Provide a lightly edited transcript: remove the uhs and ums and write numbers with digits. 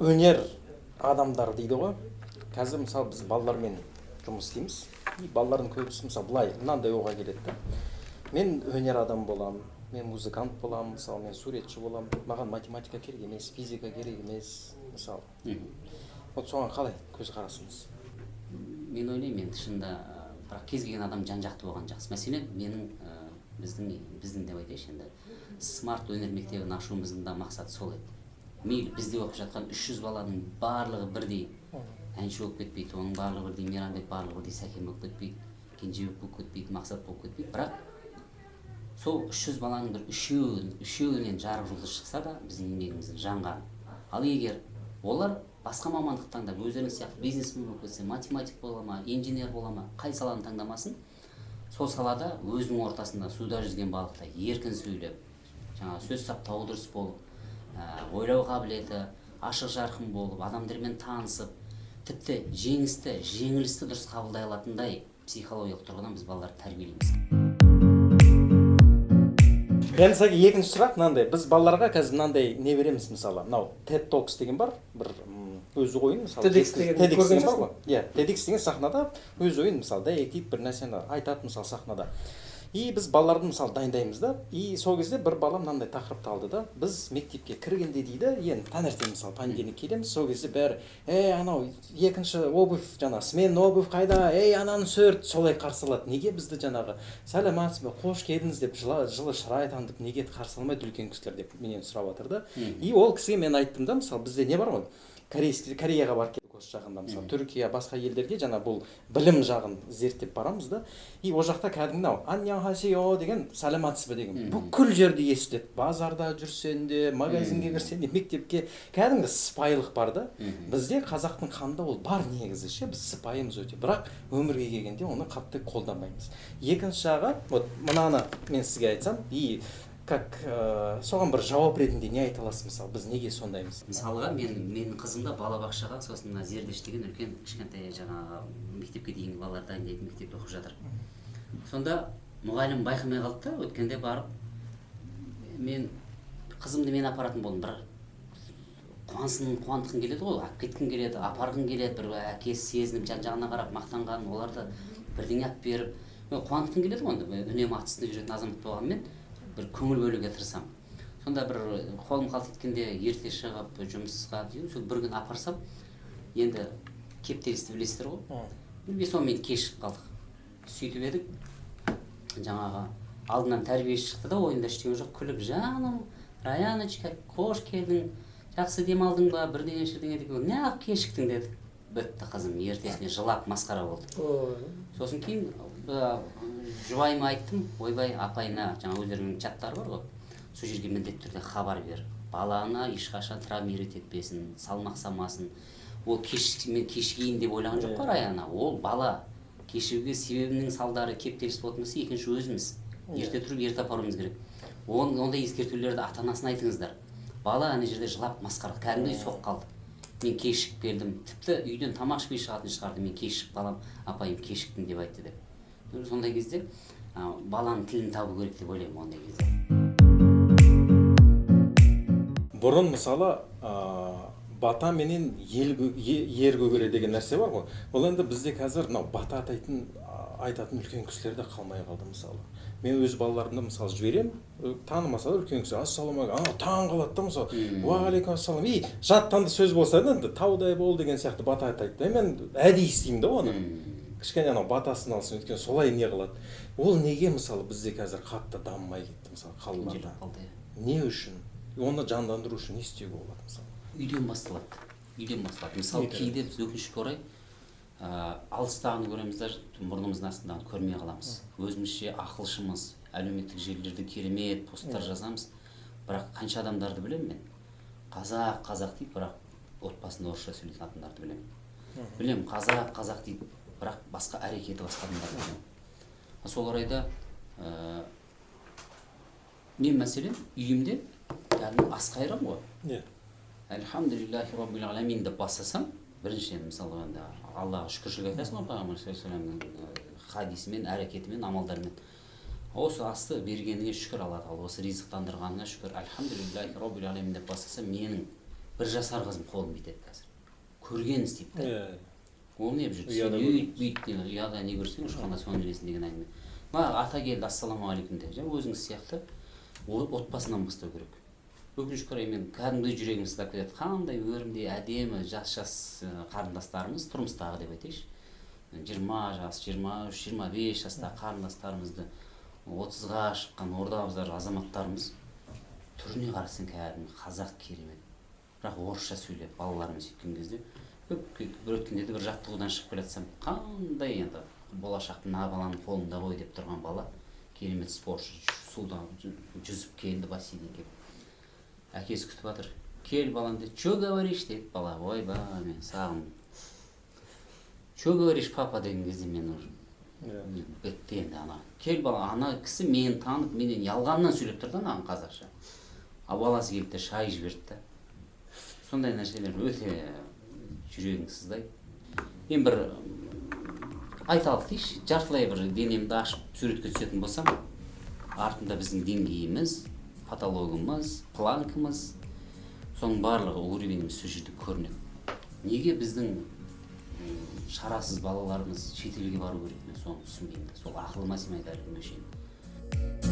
өнер адамдар дейді ғой. Қазір мысалы біз балалармен жұмыс істейміз. И балалардың көбісі мысалы былай мынандай ойға келеді да. Мен өнер адам боламын, мен музыкант боламын, мысалы мен суретші боламын. Маған математика керек емес, физика керек емес, мысалы. Вот соған қалай көзқарасыңыз? Мен ойлаймын, енді шынында бірақ кез келген адам жан-жақты болған жақсы. Мәселен, менің біздің деп айтайыншы енді смарт өнер мектебін ашуымыздың да мақсаты сол еді. Мейлі бізде оқып жатқан 300 баланың барлығы бірдей әнші болып кетпейді, оның барлығы бірдей Мейрамбек, барлығы бірдей Сәкен болып кетпейді, Кенжебек болып кетпейді, Мақсат болып кетпейді. Бірақ сол 300 баланың бір үшеуінен жарық жұлдыз шықса да біздің еңбегіміздің жанғаны. Ал егер олар басқа мамандық таңдап, өздерінің сияқты бизнесмен болып кетсе, математик бола ма, инженер бола ма, қай саланы таңдамасын, сол салада өзінің ортасында суда жүзген балықтай еркін сөйлеп, жаңағы сөз саптауы дұрыс болып, ойлау қабілеті ашық жарқын болып, адамдармен танысып, тіпті жеңісті, жеңілісті дұрыс қабылдай алатындай психологиялық тұрғыдан біз балаларды тәрбиелейміз. Мен сізге екінші сұрақ мынандай, біз балаларға қазір мынандай не береміз мысалы, мынау TED Talks деген бар, бір өз ойын мысалы TEDx деген бар ғой. Иә, TEDx деген сахнада өз ойын мысалы дәйектейді, бір нәрсені айтады мысалы сахнада. И біз балаларды мысалы дайындаймыз да, и сол кезде бір бала мынандай тақырыпты алды да, біз мектепке кіргенде дейді, енді таңертең мысалы понедельник келеміз, сол кезде бәрі, анау екінші обувь, жаңағы сменный обувь қайда, ананы сөрт, солай қарсы алады. Неге бізді жаңағы сәлеметсіз бе, қош келдіңіз деп жылы шырай танытып, неге қарсы алмайды үлкен кісілер деп менен сұрап жатыр да. И ол кісіге мен айттым да, мысалы бізде не бар ғой, Кореяға барып келдік осы жағында, мысалы Түркия, басқа елдерге жаңа бұл білім жағын зерттеп барамыз да. И ол жақта кәдімгі мынау аньяңхасио деген сәлеметсіз бе деген бүкіл жерде естіледі. Базарда жүрсең де, магазинге кірсең де, мектепке кәдімгі сыпайылық бар да. Бізде қазақтың қанында ол бар негізі ше, біз сыпайымыз өте. Бірақ өмірге келгенде оны қатты қолданбаймыз. Екінші жағы, вот мынаны мен сізге айтсам, и как соған бір жауап ретінде не айта аласыз мысалы, біз неге сондаймыз? Мысалға менің қызым да балабақшаға, сосын Зердеш деген үлкен кішкентай жаңағы мектепке дейінгі балалар дайындайтын мектепте оқып жатыр. Сонда мұғалім байқамай қалды да, өткенде барып мен қызымды мен апаратын болдым, бір қуантқым келеді ғой, алып кеткім келеді, апарғым келеді, бір әкесі сезініп жан-жағына қарап мақтанғанын, оларды бірдеңе алып беріп, қуантқым келеді ғой, үнемі ат үстінде жүретін азамат болғанмен бір көңіл бөлуге тырысамын. Сонда бір қолым қалт еткенде ерте шығып жұмысқа сол бір күн апарсам, енді кептелісті білесіздер ғой. Біз сонымен кешігіп қалдық. Сөйтіп едік, жаңағы алдынан тәрбиеші шықты да, ойында ештеңе жоқ, күліп, жаным, Раяночка, қош келдің, жақсы демалдың ба, бірдеңе деп, неғып кешіктің деді. Бітті қызым, ертесіне жылап масқара болды. Сосын кейін жұбайыма айттым, ойбай апайына, жаңа өздерінің чаттары бар ғой, сол жерге міндетті түрде хабар бер. Баланы ешқашан травмировать етпесін, салмақсамасын. Ол кешігейін деп ойлаған жоқ қой Раяна. Ол бала кешігуге себебінің салдары кептеліс болатын болса, екінші өзіміз. Ерте тұрып, ерте апаруымыз керек. Ондай ескертулерді ата-анасына айтыңыздар. Бала ана жерде жылап масқара, кәдімгідей соққы қалды. Мен кешігіп келдім, тіпті үйден тамақ ішпей шығатын шығарды, мен кешігіп қалам, апайым кешіктің деп айтты деп. Сондай кезде баланың тілін табу керек деп ойлаймын ондай кезде. Бұрын мысалы бата менен ер көгере деген нәрсе бар ғой. Ол енді бізде қазір бата айтатын үлкен кісілер де қалмай қалды мысалы. Мен өз балаларымды мысалы жіберем, танымаса да үлкен кісі, ассалаумағалейкум, таң қалады да мысалы, уағалейкум ассалам, жаттанды сөз болса да енді таудай бол деген сияқты бата айтады. Мен әдейі істеймін да оны. Кішкене батасын алсын, өйткені солай не қылады. Ол неге мысалы бізде қазір қатты дамымай кетті мысалы қалаларда? Не үшін? Оны жандандыру үшін не істеуге болады мысалы? Үйден басталады. Мысалы кейде біз өкінішке орай алыстағыны көреміз да, мұрнымыздың астындағы көрмей қаламыз. Өзімізше ақылшымыз, әлеуметтік желілерде керемет посттар жазамыз. Бірақ қанша адамдарды білемін мен? Қазақ дейді, бірақ отбасында орысша сөйлейтін адамдарды білемін. Білемін, қазақ дейді, бірақ басқа әрекеті басқа адамдарды білемін. Сол орайда мен мәселен үйімде кәдімгі ас қайырам ғой. Әлхамдулиллахи раббил аламин деп бастасам, біріншіден мысалы Аллаға шүкіршілік айтасың ғой, Пайғамбар саллаллаху алейхи ва саллямның хадисімен, әрекетімен, амалдарымен. Осы асты бергеніне шүкір Алла Тағала, осы ризықтандырғанына шүкір. Әлхамдулиллахи раббил аламин деп бастасам, менің бір жасар қызым қолым бүйтеді қазір. Көрген істейді да. Иә. Ол не жүрді? Ұяда Үйт бүйт ұяда не көрсең, ұшқанда соны білесің деген әңгіме. Мына ата келді, ассалаумағалейкум деп, өзіңіз сияқты отбасынан бастау керек. Өкінішке орай мен кәдімгідей жүрегім сыздап кетеді. Қандай өрімдей әдемі жас қарындастарымыз тұрмыстағы деп айтайыншы. 20 жас, 23, 25 жастағы қарындастарымызды 30-ға шыққан ордабыздар азаматтарымыз түріне қарасаң кәдімгі қазақ керемет. Бірақ орысша сөйлеп балалармен сөйткен кезде бір өткенде де бір жаттығудан шығып келе жатсам, қандай енді болашақты мына баланың қолында ғой деп тұрған бала керемет спортшы, судан жүзіп келді бассейнге келіп. Әкесі күтіп жатыр. Кел балам деді. Че говоришь деді бала. Ойба, мен сағым. Че говоришь папа деген кезде мен уже бітті енді ана. Кел бала, ана кісі мені танып, менен ялғаннан сөйлеп тұрды ана қазақша. А баласы келді де шай жіберді да. Сондай нәрселер өте жүрегің сыздайды. Мен бір айталық дейші, жартылай бір денемді ашып суретке түсетін болсам, артында біздің деңгейіміз, патологымыз, планкымыз, соның барлығы уровеніміз сол жерде көрінеді. Неге біздің шарасыз балаларымыз шетелге бару керек? Мен соны түсінбеймін. Сол ақылыма сыймай әлі күнге шейін.